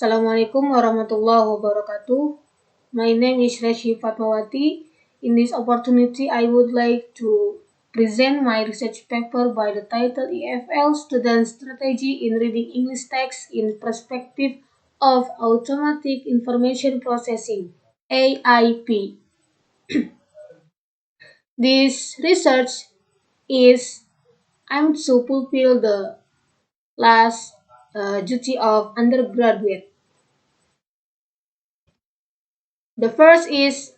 Assalamualaikum warahmatullahi wabarakatuh. My name is Reshi Fatmawati. In this opportunity, I would like to present my research paper by the title EFL Student Strategy in Reading English Text in Perspective of Automatic Information Processing, AIP. This research is aimed to fulfill the last duty of undergraduate. The first is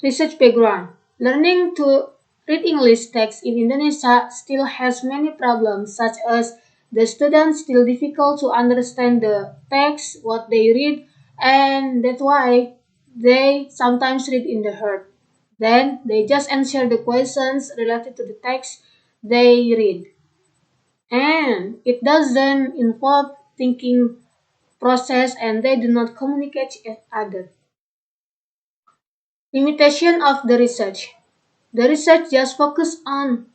research background. Learning to read English text in Indonesia still has many problems, such as the students still difficult to understand the text, what they read, and that's why they sometimes read in the herd. Then they just answer the questions related to the text they read. And it doesn't involve thinking process and they do not communicate each other. Limitation of the research. The research just focused on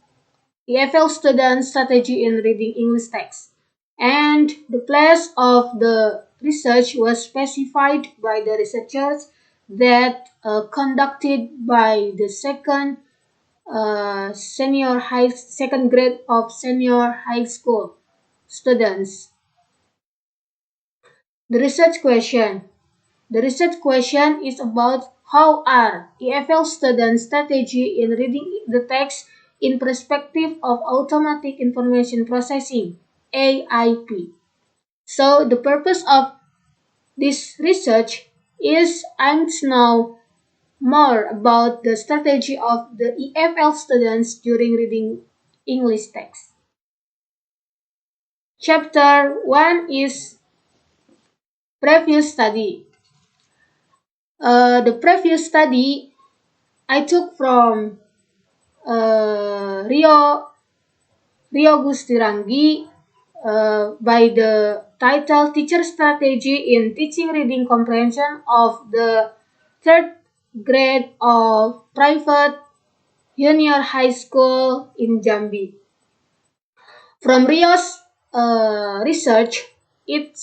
EFL student strategy in reading English text, and the place of the research was specified by the researchers that conducted by the second grade of senior high school students. The research question. The research question is about how are EFL students' strategy in reading the text in perspective of automatic information processing, AIP. So the purpose of this research is aimed to know more about the strategy of the EFL students during reading English text. Chapter 1 is previous study. The previous study I took from Rio Gustirangi by the title Teacher Strategy in Teaching Reading Comprehension of the third grade of private junior high school in Jambi. From Rio's research, it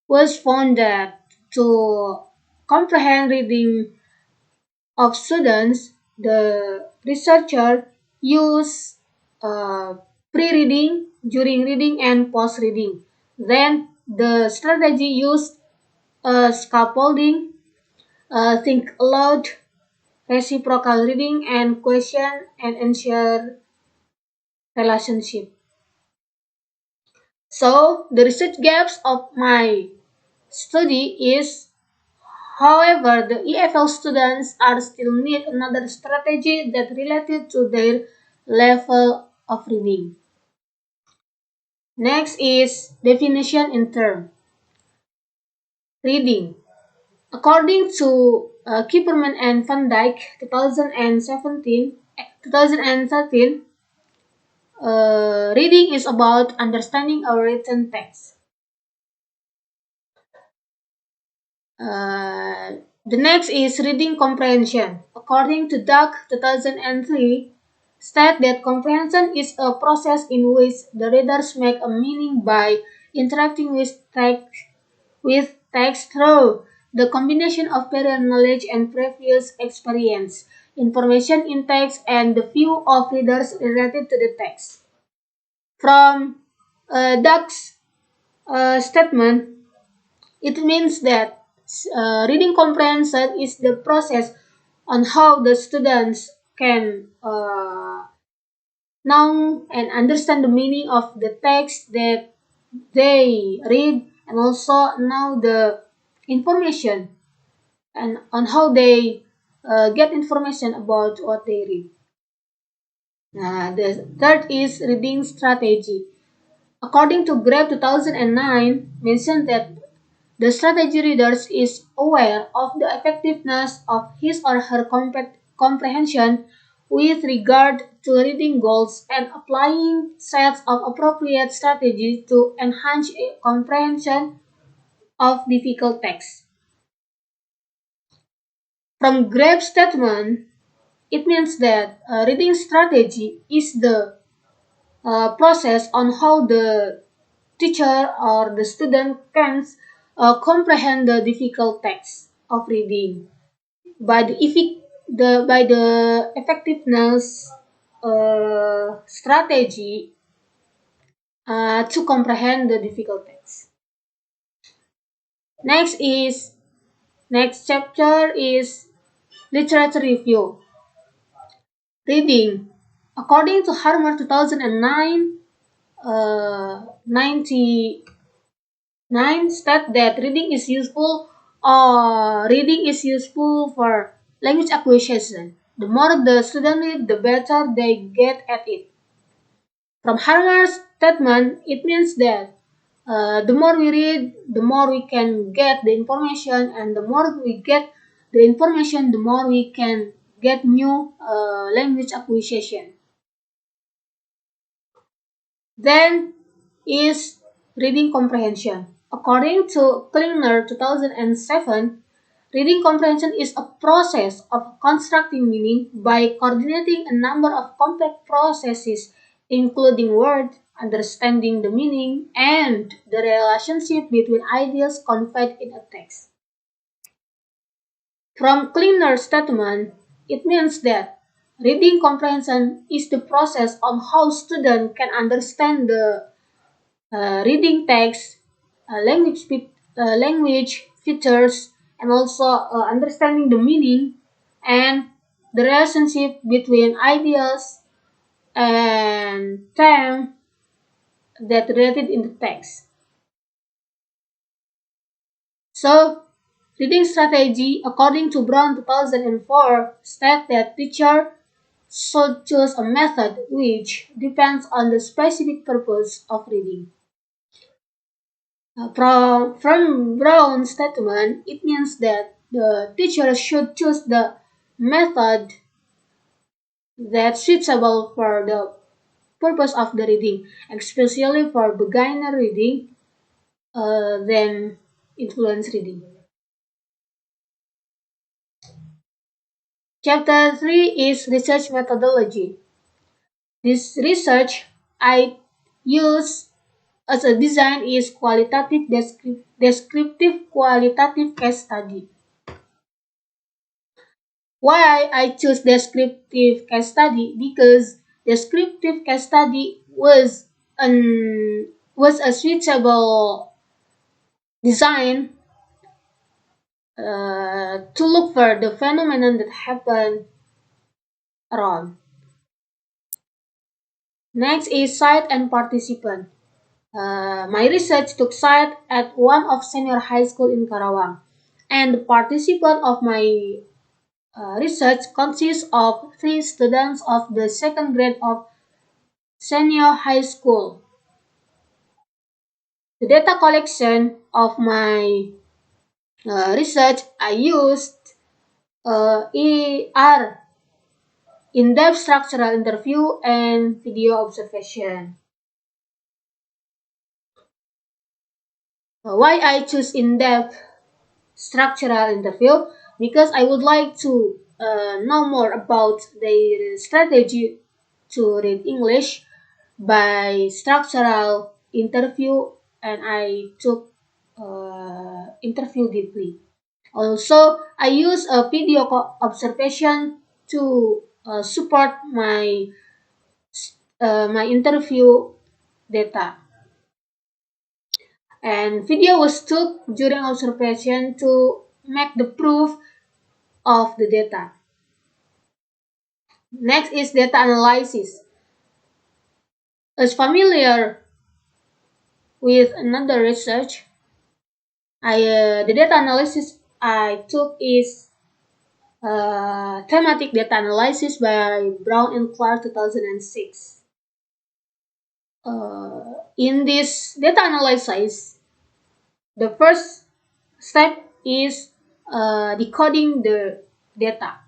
was found that to comprehend reading of students, the researcher used pre-reading, during reading, and post-reading. Then the strategy used scaffolding, think aloud, reciprocal reading, and question and answer relationship. So the research gaps of my study is, however, the EFL students are still need another strategy that related to their level of reading. Next is definition in term. Reading. According to Kipperman and Van Dyke 2013, reading is about understanding a written text. The next is reading comprehension. According to Duck 2003, state that comprehension is a process in which the readers make a meaning by interacting with text through the combination of prior knowledge and previous experience, information in text, and the view of readers related to the text. From Duck's statement, it means that reading comprehension is the process on how the students can know and understand the meaning of the text that they read, and also know the information and on how they get information about what they read. The third is reading strategy. According to Greb 2009, mentioned that the strategy reader is aware of the effectiveness of his or her comprehension with regard to reading goals and applying sets of appropriate strategies to enhance comprehension of difficult text. From Graves' statement, it means that reading strategy is the process on how the teacher or the student can comprehend the difficult text of reading by the effectiveness strategy to comprehend the difficult text. Next is next chapter is literature review. Reading. According to Harmer 2009, 99 state that reading is useful for language acquisition. The more the student read, the better they get at it. From Harmer's statement, it means that the more we read, the more we can get the information, and the more we get the information, the more we can get new language acquisition. Then is reading comprehension. According to Klingner 2007, reading comprehension is a process of constructing meaning by coordinating a number of complex processes, including word, understanding the meaning, and the relationship between ideas conveyed in a text. From Kleiner's statement, it means that reading comprehension is the process on how students can understand the reading text, language features, and also understanding the meaning and the relationship between ideas and terms that related in the text. So, reading strategy, according to Brown 2004, states that teacher should choose a method which depends on the specific purpose of reading. From Brown's statement, it means that the teacher should choose the method that's suitable for the purpose of the reading, especially for beginner reading than influence reading. Chapter 3 is research methodology. This research I use as a design is qualitative descriptive qualitative case study. Why I choose descriptive case study? Because descriptive case study was a suitable design to look for the phenomenon that happened around. Next is site and participant. My research took site at one of senior high school in Karawang, and the participant of my research consists of 3 students of the second grade of senior high school. The data collection of my research I used are in-depth structural interview and video observation. Why I choose in-depth structural interview? Because I would like to know more about their strategy to read English by structural interview, and I took interview deeply. Also, I use a video observation to support my interview data. And video was took during observation to make the proof of the data. Next is data analysis. As familiar with another research, the data analysis I took is thematic data analysis by Brown and Clark 2006. In this data analysis, the first step is decoding the data,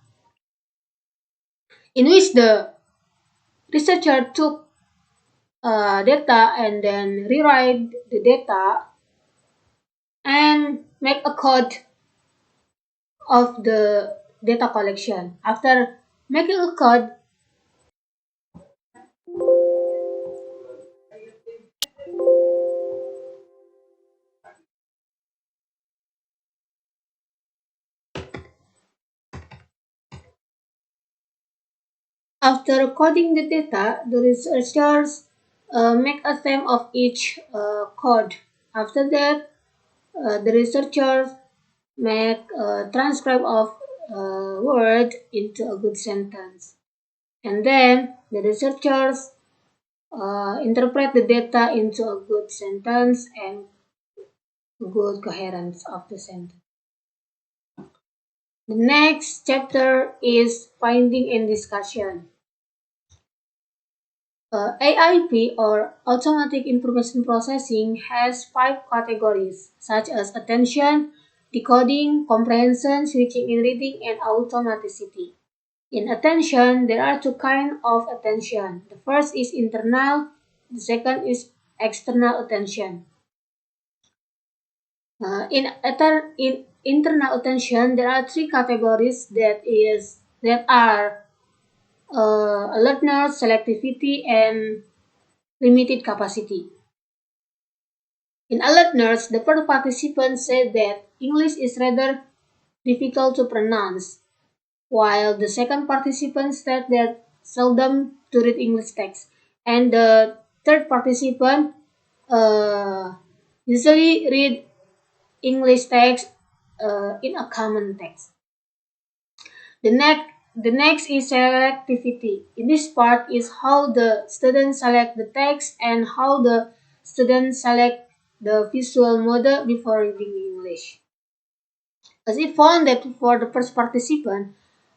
in which the researcher took data and then rewrite the data and make a code of the data collection. After making a code, After coding the data, the researchers make a theme of each code. After that, the researchers make a transcript of word into a good sentence. And then the researchers interpret the data into a good sentence and good coherence of the sentence. The next chapter is finding and discussion. AIP or Automatic Information Processing has 5 categories such as attention, decoding, comprehension, switching and reading, and automaticity. In attention, there are 2 kinds of attention. The first is internal, the second is external attention. In internal attention, there are 3 categories that are alertness, selectivity, and limited capacity. In alertness, the first participant said that English is rather difficult to pronounce, while the second participant said that seldom to read English text, and the third participant uh, usually read English text in a common text. The next is selectivity. In this part is how the students select the text and how the students select the visual model before reading English. As it found that for the first participant,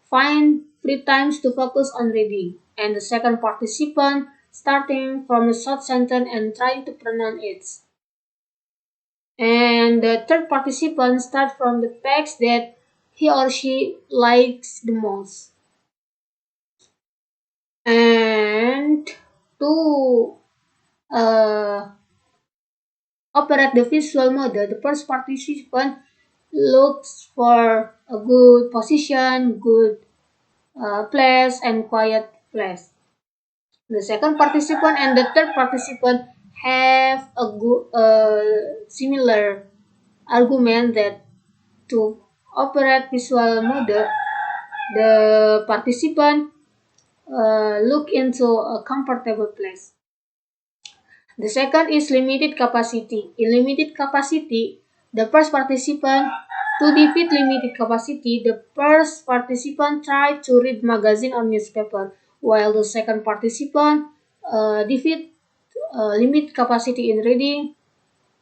find free times to focus on reading, and the second participant starting from a short sentence and trying to pronounce it. And the third participant start from the text that he or she likes the most. And to uh, operate the visual model, the first participant looks for a good position, good place, and quiet place. The second participant and the third participant have a good, similar argument that to operate visual model, the participant look into a comfortable place. The second is limited capacity. In limited capacity, the first participant to defeat limited capacity, the first participant tried to read magazine or newspaper, while the second participant defeat limit capacity in reading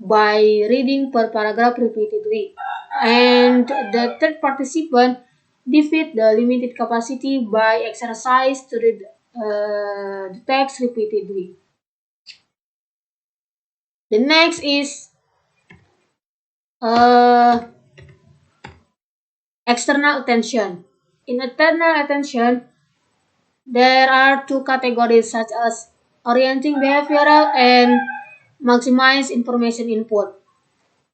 by reading per paragraph repeatedly. And the third participant defeat the limited capacity by exercise to read the text repeatedly. The next is uh, external attention. In external attention, there are 2 categories such as orienting behavioral and maximize information input.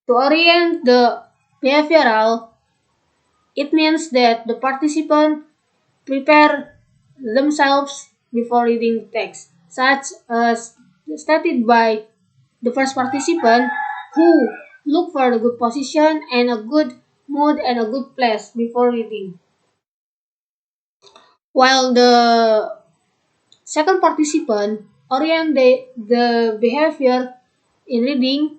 To orient the behavioral, it means that the participant prepare themselves before reading the text, such as stated by the first participant who look for a good position and a good mood and a good place before reading. While the second participant orient the behavior in reading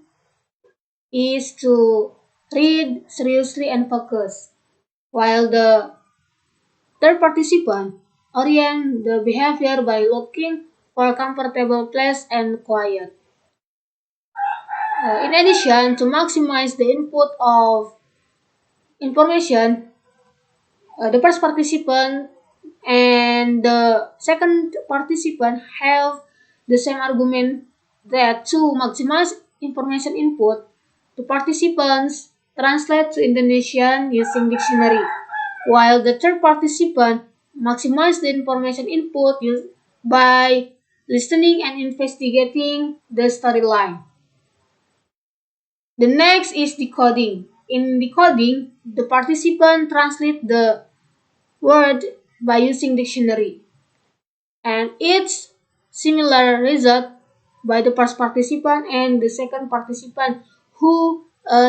is to read seriously and focus, while the third participant orient the behavior by looking for a comfortable place and quiet. In addition, to maximize the input of information, the first participant and the second participant have the same argument that to maximize information input, the participants translate to Indonesian using dictionary, while the third participant maximize the information input by listening and investigating the storyline. The next is decoding. In decoding, the participant translate the word by using dictionary, and it's similar result by the first participant and the second participant who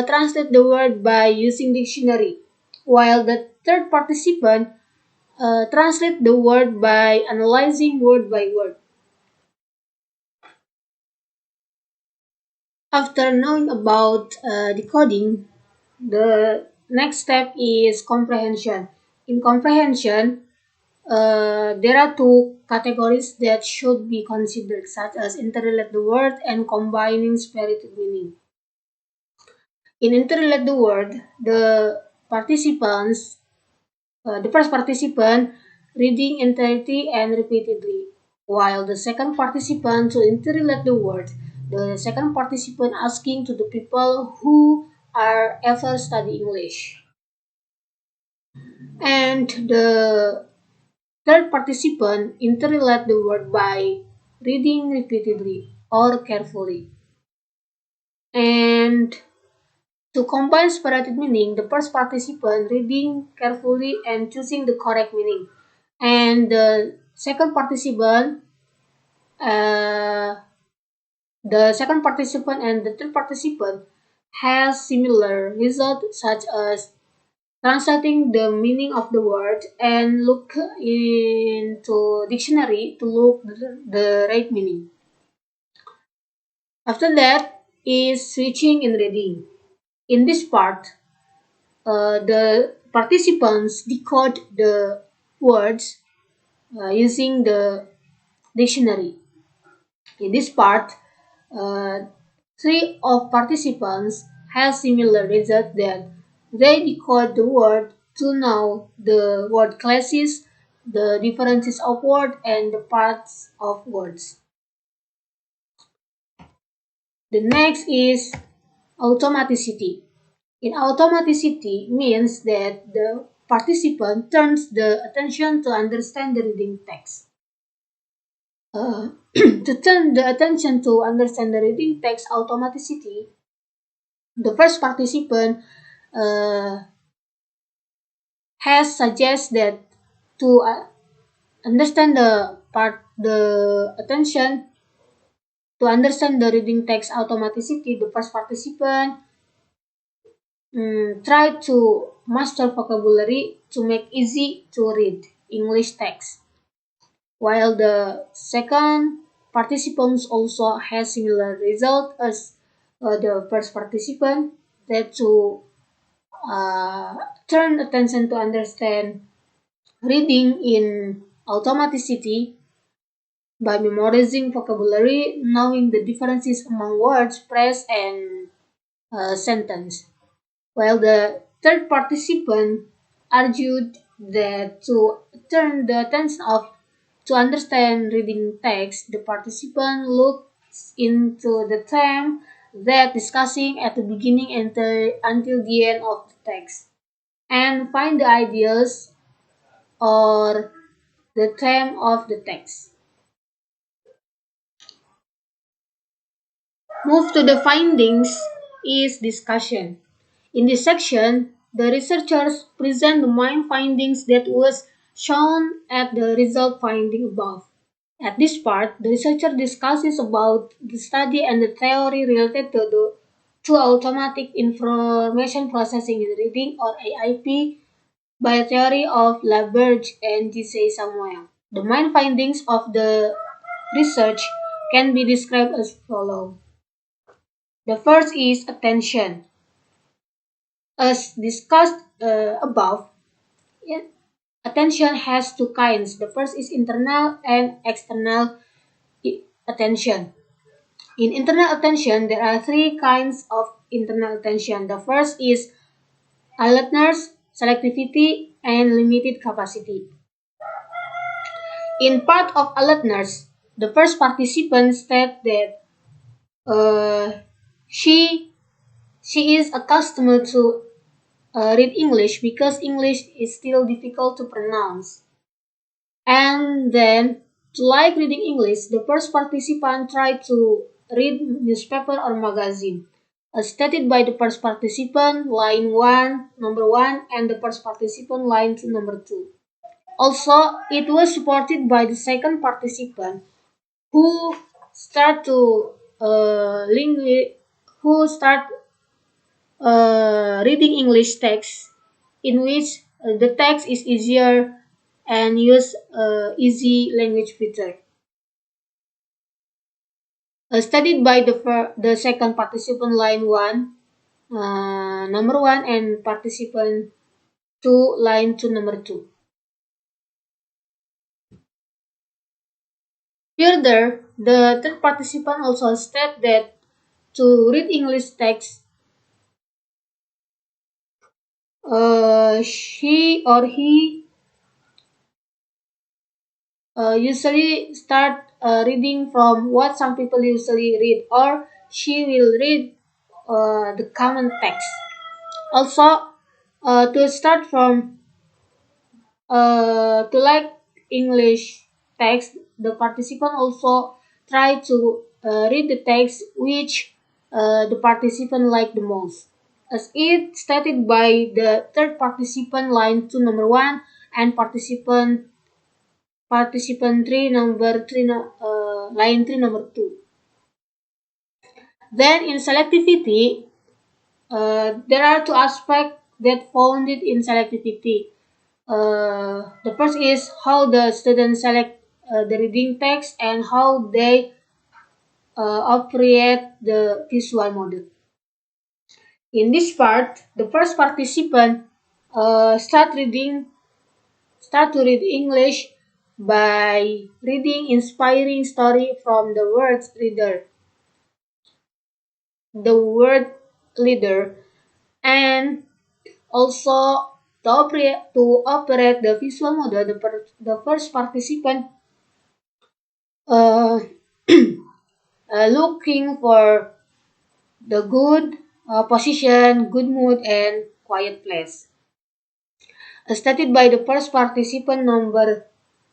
translate the word by using dictionary, while the third participant translate the word by analyzing word by word. After knowing about decoding, the next step is comprehension. In comprehension, there are two categories that should be considered, such as interrelate the word and combining spirited meaning. In interrelate the word, the first participant reading entirety and repeatedly, while the second participant to interrelate the word, the second participant asking to the people who are ever study English. And the third participant interrelate the word by reading repeatedly or carefully. And to combine separated meaning, the first participant reading carefully and choosing the correct meaning. And the second participant, uh, and the third participant has similar result, such as translating the meaning of the word and look into dictionary to look the right meaning. After that is switching in reading. In this part, the participants decode the words using the dictionary. In this part, uh, three of participants have similar result that they decode the word to know the word classes, the differences of word, and the parts of words. The next is automaticity. In automaticity means that the participant turns the attention to understand the reading text. To turn the attention to understand the reading text automaticity, the first participant uh, has suggested that to understand the attention to understand the reading text automaticity, the first participant try to master vocabulary to make easy to read English text, while the second participants also has similar result as the first participant, that to uh, turn attention to understand reading in automaticity by memorizing vocabulary, knowing the differences among words, phrase, and sentence. While the third participant argued that to turn the attention of to understand reading text, the participant looks into the theme that discussing at the beginning until the end of the text and find the ideas or the theme of the text. Move to the findings is discussion. In this section, the researchers present the main findings that was shown at the result finding above. At this part, the researcher discusses about the study and the theory related to automatic information processing in reading or AIP by theory of LaBerge and J.C. Samuel. The main findings of the research can be described as follows. The first is attention. As discussed above, attention has two kinds. The first is internal and external attention. In internal attention, there are three kinds of internal attention. The first is alertness, selectivity, and limited capacity. In part of alertness, the first participant said that she is accustomed to read English because English is still difficult to pronounce. And then, to like reading English, the first participant tried to read newspaper or magazine. As stated by the first participant, line 1, number 1, and the first participant, line 2, number 2. Also, it was supported by the second participant, who start to who start reading English text, in which the text is easier and use easy language feature. Studied by the second participant line 1, number 1, and participant 2, line 2, number 2. Further, the third participant also state that to read English text, she or he usually start reading from what some people usually read, or she will read the common text. Also, to start from to like English text, the participant also try to read the text which the participant like the most. As it stated by the third participant line 2 number 1 and participant 3 number 3 line 3 number 2. Then in selectivity, there are two aspects that founded in selectivity. The first is how the students select the reading text and how they operate the visual model. In this part, the first participant start to read English by reading inspiring story from the word leader, and also to operate the visual model. The first participant uh, looking for the good position, good mood, and quiet place. Stated by the first participant number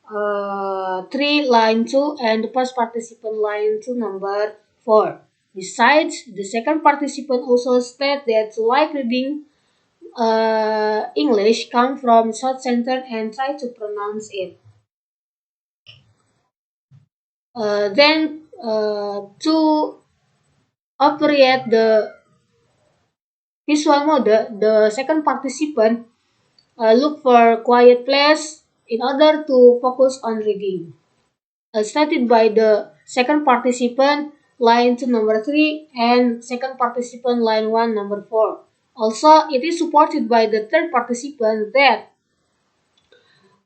3 line 2 and the first participant line 2 number 4. Besides, the second participant also state that like reading English come from short sentence and try to pronounce it. Then to operate the visual model, the second participant look for quiet place in order to focus on reading. Stated by the second participant line 2 number 3 and second participant line 1 number 4. Also, it is supported by the third participant that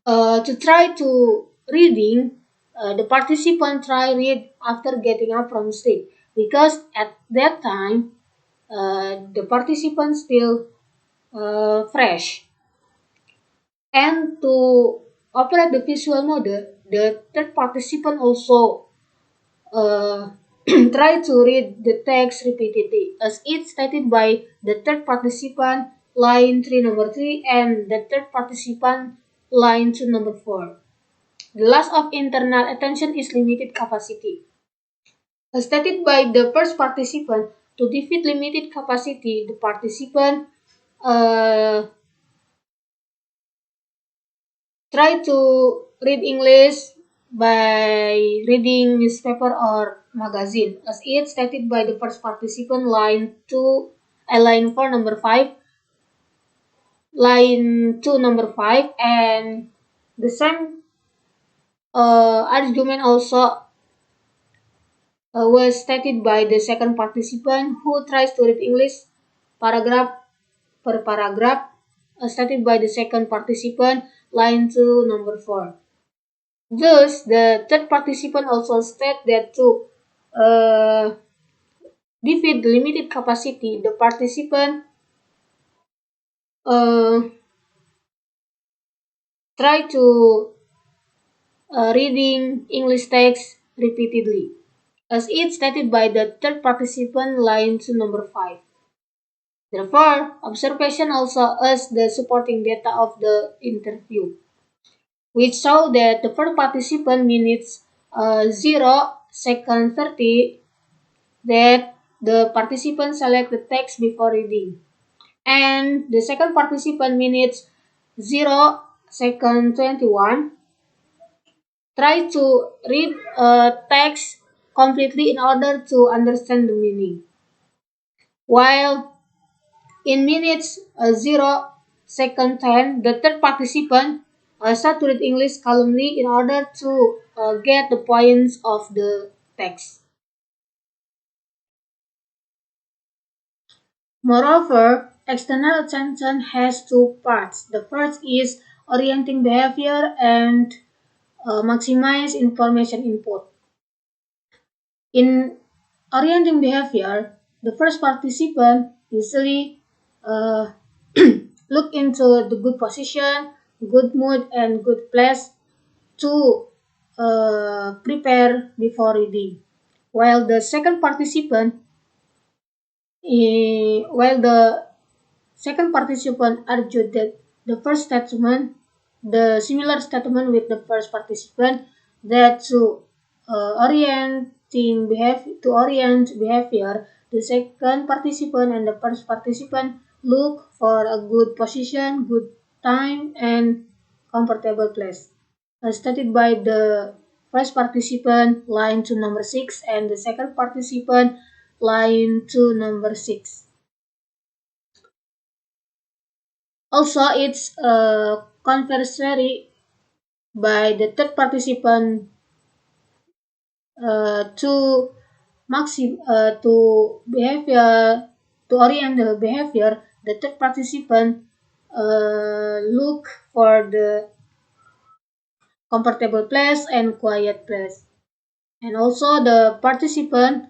to try to reading, the participant try read after getting up from sleep, because at that time the participant still fresh. And to operate the visual model, the third participant also uh, try to read the text repeatedly, as it stated by the third participant line 3 number 3 and the third participant line 2 number 4. The loss of internal attention is limited capacity. As stated by the first participant, to defeat limited capacity, the participant uh, try to read English by reading newspaper or magazine, as it stated by the first participant line 2, line 4 number 5, line 2 number 5, and the same argument also was stated by the second participant who tries to read English paragraph per paragraph, stated by the second participant line 2 number 4. Thus, the third participant also state that to uh, defeat the limited capacity, the participant uh, try to reading English text repeatedly, as it stated by the third participant line to number 5. Therefore, observation also as the supporting data of the interview, which show that the first participant minutes 0 second 30 that the participant select the text before reading, and the second participant minutes 0 second 21 try to read a text completely in order to understand the meaning, while in minutes 0 second 10 the third participant start to read English calmly in order to get the points of the text. Moreover, external attention has two parts. The first is orienting behavior and maximize information input. In orienting behavior, the first participant usually uh, look into the good position, good mood, and good place to prepare before reading. While the second participant, while the second participant argued that the first statement, the similar statement with the first participant, that to orient behavior, the second participant and the first participant look for a good position, good time, and comfortable place. As stated by the first participant, line to number 6, and the second participant, line to number 6. Also, it's conversary by the third participant to to behavior to orient the behavior. The third participant look for the comfortable place and quiet place, and also the participant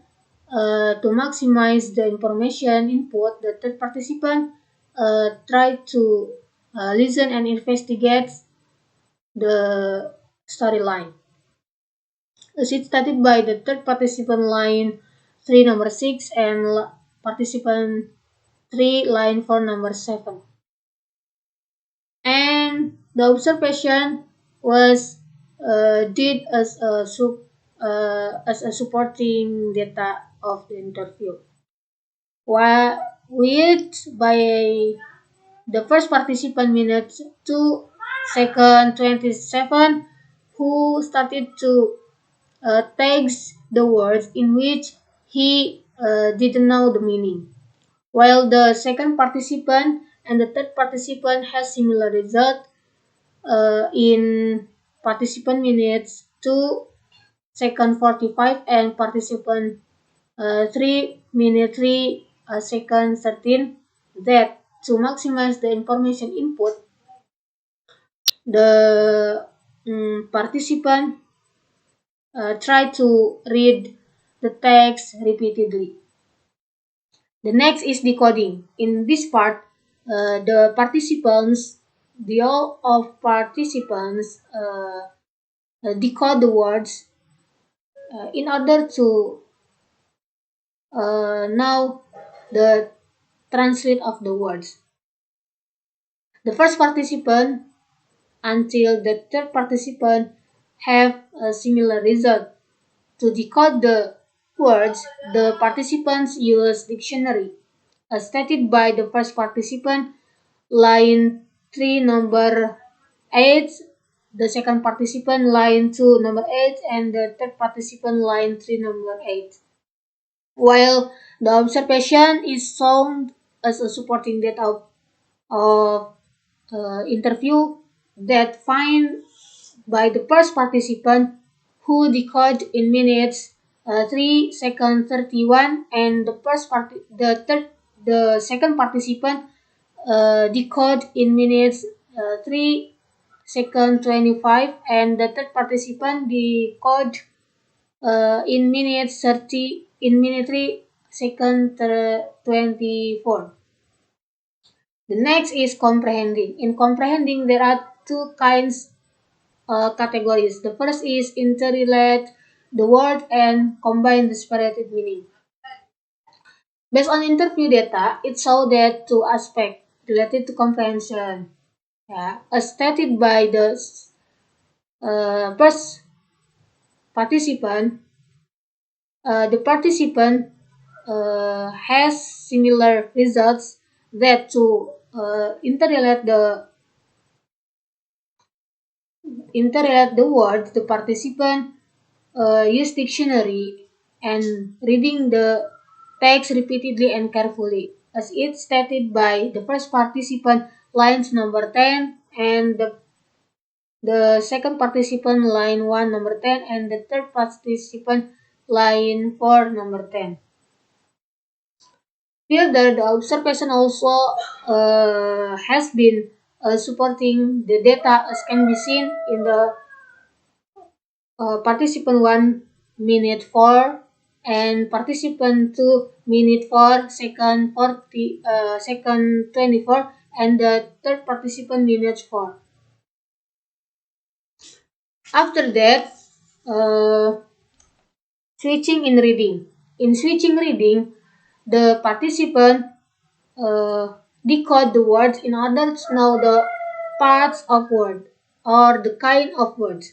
to maximize the information input. The third participant try to listen and investigate the storyline. As it stated by the third participant line 3 number 6 and participant 3 line 4 number 7. And the observation was did as a supporting data of the interview. While with by the first participant minute 2 second 27 who started to tags the words in which he didn't know the meaning, while the second participant and the third participant has similar result in participant minutes 2 second 45 and participant 3 minute 3 second 13, that to maximize the information input, the participant try to read the text repeatedly. The next is decoding. In this part, the all of participants decode the words in order to know the translate of the words. The first participant until the third participant have a similar result. To decode the words, the participants use dictionary, as stated by the first participant, line 3 number 8, the second participant line 2 number 8, and the third participant line 3 number 8. While the observation is shown as a supporting data of interview that find by the first participant who decode in minutes 3 second 31, and the second participant decode in minutes 3 second 25, and the third participant decode in minutes 30 in minute 3 second 24. The next is comprehending. In comprehending, there are two kinds categories. The first is interrelate the word and combine the separated meaning. Based on interview data, it showed that two aspects related to comprehension, as stated by the first participant, the participant has similar results that to interrelate the words, the participant use dictionary and reading the text repeatedly and carefully, as it stated by the first participant, lines number 10, and the the second participant line 1 number 10 and the third participant line 4 number 10. Further, the observation also has been supporting the data as can be seen in the participant 1 minute 4 and participant 2 minute 4 second 40 second 24 and the third participant minute 4. After that, switching in reading. In switching reading, the participant decode the words in order to know the parts of word or the kind of words.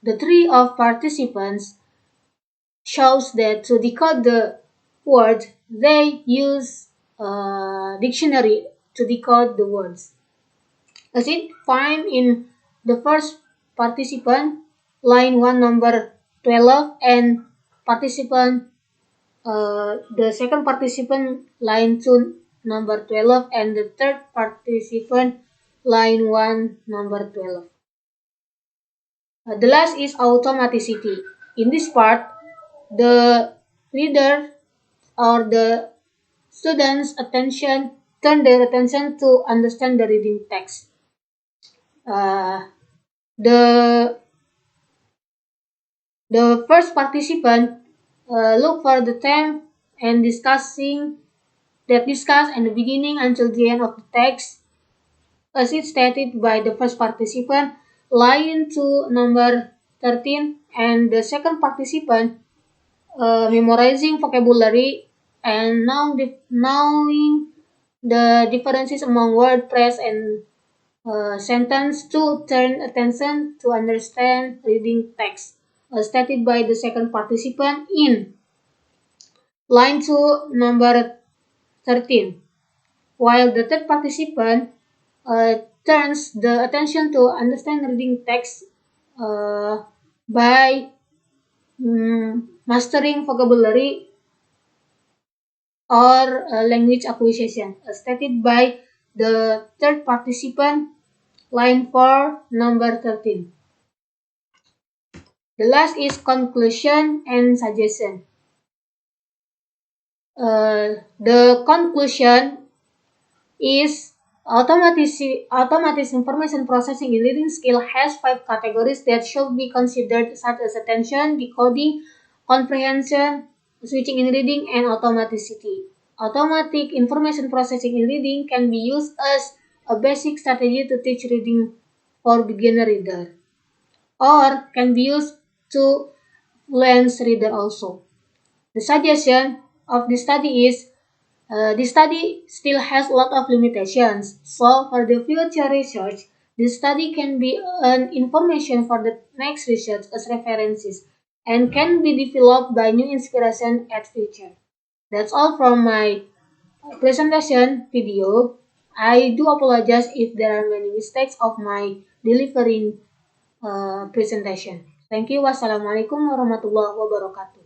The three of participants shows that to decode the word, they use dictionary to decode the words. As it find in the first participant, line 1 number 12 and participant the second participant line 2 number 12 and the third participant line 1 number 12. The last is automaticity. In this part, the reader or the students' attention turn their attention to understand the reading text. The first participant look for the time and discuss and the beginning until the end of the text, as it stated by the first participant, line to number 13, and the second participant memorizing vocabulary and knowing the differences among word, phrase, and sentence to turn attention to understand reading text, as stated by the second participant in line 2 number 13, while the third participant turns the attention to understand reading text by mastering vocabulary or language acquisition, as stated by the third participant, line 4, number 13. The last is conclusion and suggestion. The conclusion is automatic information processing in reading skill has 5 categories that should be considered, such as attention, decoding, comprehension, switching in reading, and automaticity. Automatic information processing in reading can be used as a basic strategy to teach reading for beginner reader, or can be used to fluent reader also. The suggestion of this study is this study still has a lot of limitations, so for the future research, this study can be an information for the next research as references and can be developed by new inspiration at future. That's all from my presentation video. I do apologize if there are many mistakes of my delivering presentation. Thank you. Wassalamualaikum warahmatullahi wabarakatuh.